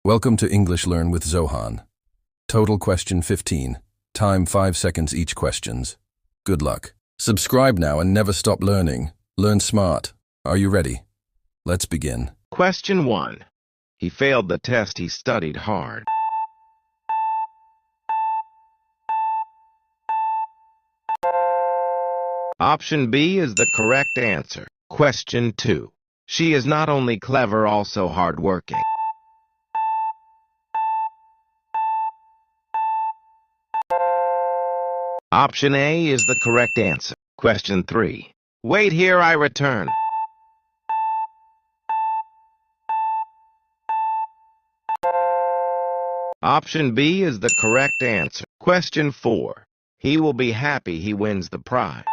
Welcome to English Learn with Zohan. Total question 15. Time 5 seconds each questions. Good luck. Subscribe now and never stop learning. Learn smart. Are you ready? Let's begin. Question 1. He failed the test. He studied hard. Option B is the correct answer. Question 2. She is not only clever, also hardworking. Option A is the correct answer. Question 3. Wait here, I return. Option B is the correct answer. Question 4. He will be happy he wins the prize.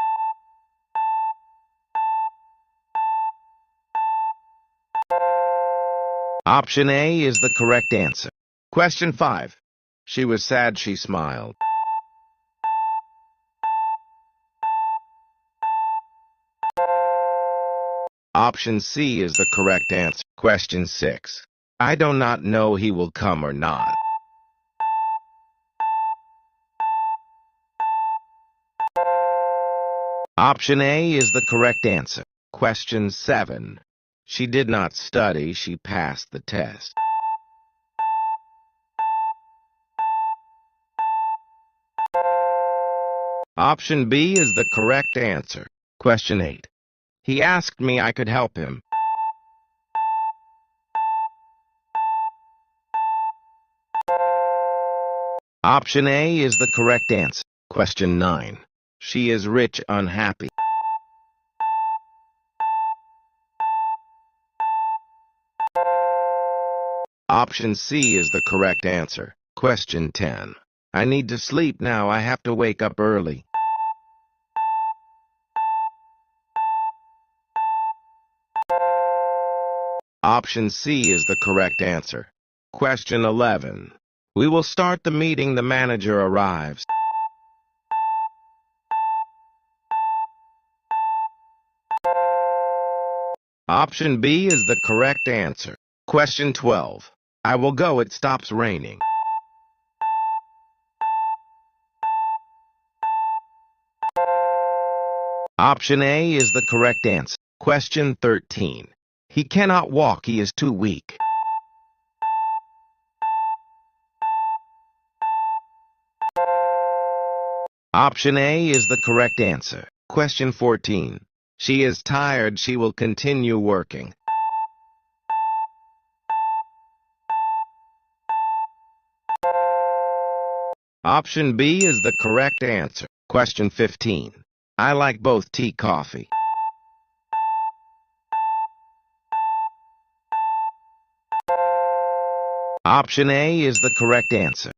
Option A is the correct answer. Question 5. She was sad, she smiled. Option C is the correct answer. Question 6. I do not know he will come or not. Option A is the correct answer. Question 7. She did not study, she passed the test. Option B is the correct answer. Question 8. He asked me I could help him. Option A is the correct answer. Question 9. She is rich, unhappy. Option C is the correct answer. Question 10. I need to sleep now, I have to wake up early. Option C is the correct answer. Question 11. We will start the meeting, the manager arrives. Option B is the correct answer. Question 12. I will go, it stops raining. Option A is the correct answer. Question 13. He cannot walk, he is too weak. Option A is the correct answer. Question 14. She is tired, she will continue working. Option B is the correct answer. Question 15. I like both tea, coffee. Option A is the correct answer.